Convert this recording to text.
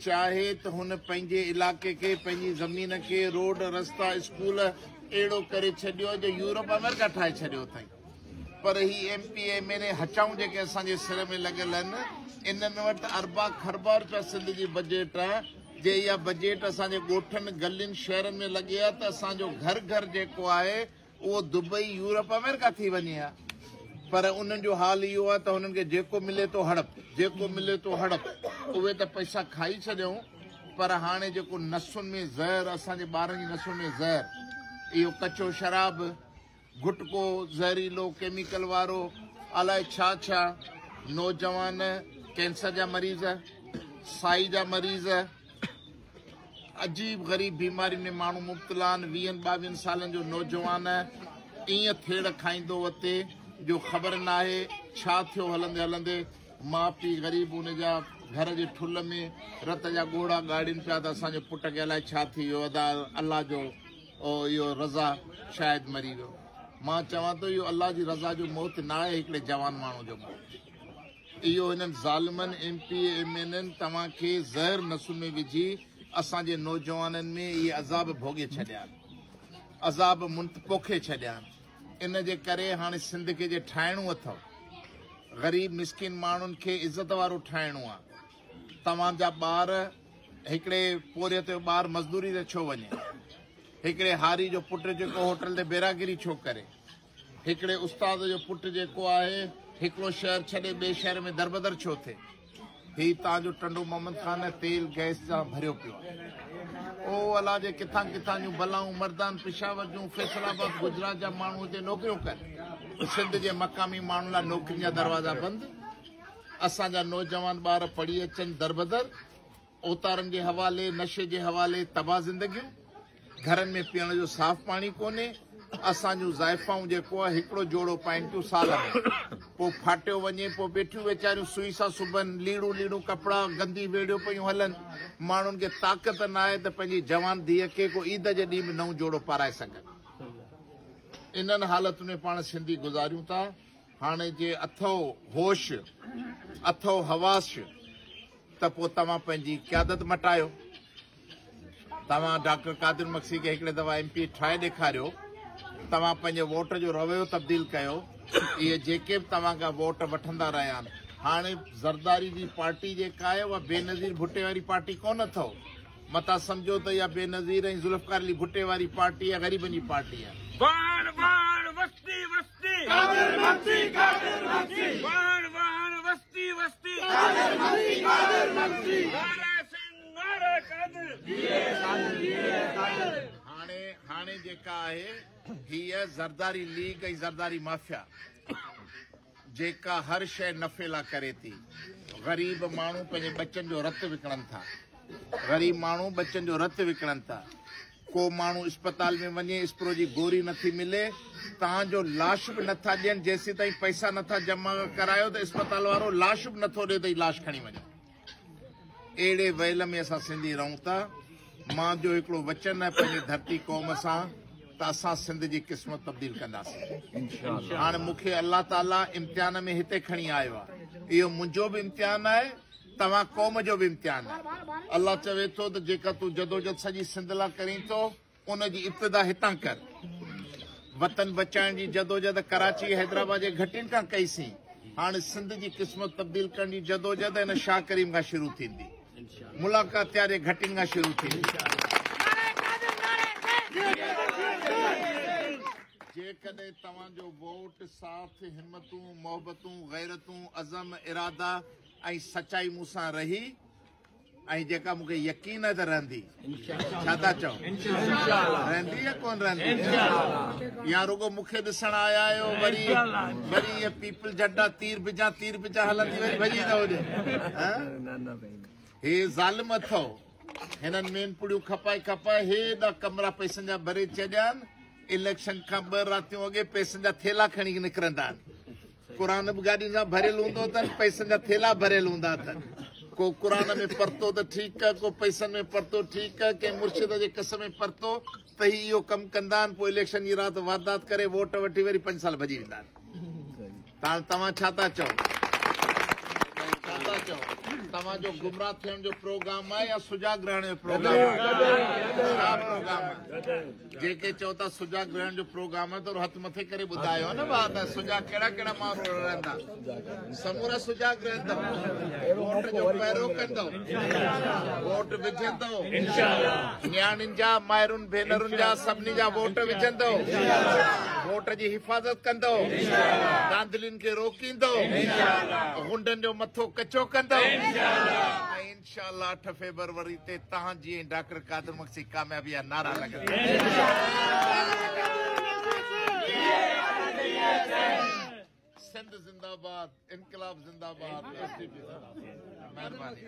चाहे तो हुन पंहिंजे इलाके के पंहिंजी ज़मीन के रोड रस्ता स्कूल अहिड़ो करे छॾियो जो यूरोप अमेरिका ठाहे छॾियो अथई। पर ही MP MLA हचाऊं जेके असांजे सिर में लॻियल आहिनि, इन्हनि वटि अरबा खरबा रुपया सिंध जी बजेट आहे। जे इहा बजेट असांजे ॻोठनि गलियुनि शहरनि में लॻी आहे त असांजो घर घर जेको आहे उहो दुबई यूरोप अमेरिका थी वञे हा। पर उन्हनि जो हाल इहो आहे त हुननि खे जेको मिले थो हड़प, जेको मिले थो हड़प। उहे त पैसा खाई छॾियऊं, पर हाणे जेको नसुनि में ज़हर, असांजे ॿारनि जी नसुनि में ज़हर, इहो कचो शराब, गुटको ज़हरीलो केमिकल वारो, अलाए छा छा, नौजवान कैंसर जा मरीज़, साई जा मरीज़, अजीब ग़रीब बीमारियुनि में माण्हू मुब्तला आहिनि। 20-22 सालनि जो नौजवान ईअं थेड़ खाईंदो वते जो ख़बर न आहे छा थियो। हलंदे हलंदे माउ पीउ ग़रीब उन जा घर जे ठुल में रत जा ॻोढ़ा ॻाड़ीनि पिया त असांजो पुट खे अलाए छा थी वियो, अलाह जो इहो रज़ा शायदि मरी वियो। मां चवां थो इहो अलाह जी रज़ा जो मौत न आहे, हिकिड़े जवान माण्हू जो मौत। इहो हिननि ज़ालिमनि MP MLA तव्हांखे ज़हर नसुनि में विझी असांजे नौजवाननि में इहे अज़ाब भोॻे छॾिया आहिनि, अज़ाब पोखे छॾिया आहिनि। इन जे करे हाणे सिंध खे जे ठाहिणो अथव, ग़रीब मिसकिन माण्हुनि खे इज़त वारो ठाहिणो आहे। तव्हांजा ॿार, हिकिड़े पोरियत जो ॿारु मज़दूरी ते छो वञे, हिकिड़े हारी जो पुटु जेको होटल ते बेरागिरी छो करे, हिकिड़े उस्ताद जो पुटु जेको आहे हिकिड़ो शहर छॾे ॿिए शहर में दरबदर छो थिए। ही तव्हांजो टंडो मोहम्मद ख़ान तेल गैस सां भरियो पियो आहे। ओ अलाह जे किथां किथां जूं बलाऊं मर्दान पेशावर जूं फैसलाबाद गुजरात जा माण्हू हिते नौकरियूं कनि। सिंध जे मक़ामी माण्हुनि लाइ नौकरियुनि जा दरवाज़ा बंदि। असांजा नौजवान ॿार पढ़ी अचनि दरबदर, ओतारनि जे हवाले, नशे जे हवाले तबाह ज़िंदगियूं। घरनि में पीअण जो साफ़ पाणी कोन्हे। असांजूं ज़ाइफ़ाऊं जेको आहे हिकिड़ो जोड़ो पाइनि थियूं साल में, पोइ फाटियो वञे, पोइ वेठियूं वेचारियूं सुई सां सुबनि, लीड़ूं कपिड़ा गंदी वेड़ियूं पियूं हलनि। माण्हुनि खे ताक़त न आहे त पंहिंजी जवान धीअ खे को ईद जे ॾींहुं में नओं जोड़ो पाराए सघनि। इन्हनि हालतुनि में पाण सिंधी गुज़ारियूं था। हाणे जे अथव होश, अथव हवाश, त पोइ तव्हां पंहिंजी क़यादत मटायो। तव्हां डॉक्टर कादिर मक्सी खे हिकिड़े दफ़ा MP ठाहे ॾेखारियो। तव्हां पंहिंजे वोट जो रवैयो तब्दील कयो। इहे जेके बि तव्हां खां वोट वठंदा रहिया आहिनि, हाणे ज़रदारी जी पार्टी जेका आहे उहा बेनज़ीर भुट्टे वारी पार्टी कोन अथव। मता सम्झो त इहा बेनज़ीर ऐं ज़ुल्फ़कार अली भुट्टे वारी पार्टी आहे, ग़रीबनि जी पार्टी आहे। हाणे जेका आहे हीअ ज़रदारी लीग ऐं ज़रदारी माफ़िया जेका हर शइ नफ़े लाइ करे थी। ग़रीब माण्हू पंहिंजे बचनि जो रतु विकिणनि था, ग़रीब माण्हू बचनि जो रतु विकिणनि था। को माण्हू अस्पताल में वञे, इस्प्रो जी गोरी नथी मिले, तव्हांजो लाश बि नथा ॾियनि। जेसीं ताईं पैसा नथा जमा करायो त अस्पताल वारो लाश बि नथो ॾिए त लाश खणी वञे। अहिड़े वैल में असां सिंधी रहूं था। मां जो हिकिड़ो वचन आहे पंहिंजी धरती क़ौम सां त असां सिंध जी क़िस्मत तब्दील कंदासीं। हाणे मूंखे अल्लाह ताला इम्तिहान में हिते खणी आयो आहे। इहो मुंहिंजो बि इम्तिहान आहे, तव्हां क़ौम जो बि इम्तिहान आहे। अल्लाह चवे थो त जेका तूं जदोजहद सॼी सिंध लाइ करीं थो, उनजी इब्तिदा हितां कर। वतन बचाइण जी जदोजहद कराची हैदराबाद जे घटियुनि खां कईसीं। हाणे सिंध जी क़िस्मत तब्दील करण जी जदोजहद हिन शाह करीम खां शुरू थींदी, मुलाक़ात यारे घटियुनि खां शुरू थींदी। जेकॾहिं तव्हांजो वोट, साथ, हिम्मतूं, मोहबतूं, गैरतूं, अज़म, इरादा ऐं सचाई मूंसां रही, ऐं जेका मूंखे यकीन आहे त रहंदी। छा था चओ, रहंदी या कोन रहंदी? या रुगो मूंखे ॾिसण आया आहियो, वरी इहे पीपल झड्डा तीर बिजा हलंदी वरी भॼी न हुजे। हे ज़ालिम अथव, हिननि मेन पुड़ियूं खपाए हेॾा कमरा पैसनि जा भरे छॾिया आहिनि। इलेक्शन खां 2 रातियूं अॻे पैसनि जा थेला खणी निकिरंदा आहिनि। क़ुरान बि गाॾियुनि सां भरियल हूंदो अथनि, पैसनि जा थेला भरियल हूंदा अथनि। को क़ुरान में परतो त ठीकु आहे, को पैसनि में परतो ठीकु आहे, कंहिं मुर्शिद जे कस में परतो त इहो कमु कंदा आहिनि। पोइ इलेक्शन जी राति वारदात करे वोट वठी वरी 5 साल भॼी वेंदा आहिनि। तव्हां छा था चओ? तव्हांजो गुमराह थियण जो प्रोग्राम आहे या सुजाग रहण जो प्रोग्राम आहे? छा प्रोग्राम आहे? जेके चओ था सुजाग रहण जो प्रोग्राम आहे त हथ मथे करे ॿुधायो न भाउ त सुजाग कहिड़ा कहिड़ा माण्हू रहंदा? समूरा सुजाग रहंदव, वोट जो पैरो कंदव, वोट विझंदव, न्याणियुनि जा माइरुनि भेनरुनि जा सभिनी जा वोट विझंदव, वोट जी हिफ़ाज़त कंदव, धांधलियुनि खे रोकींदव, गुंडनि जो मथो कचो कंदव। इंशाअल्लाह 8 फरवरी ते तव्हांजी ऐं डॉक्टर कादिर मक्सी कामयाबी जा नारा लॻंदा। सिंध जिंदाबाद, इनकलाब जिंदाबाद। महिरबानी।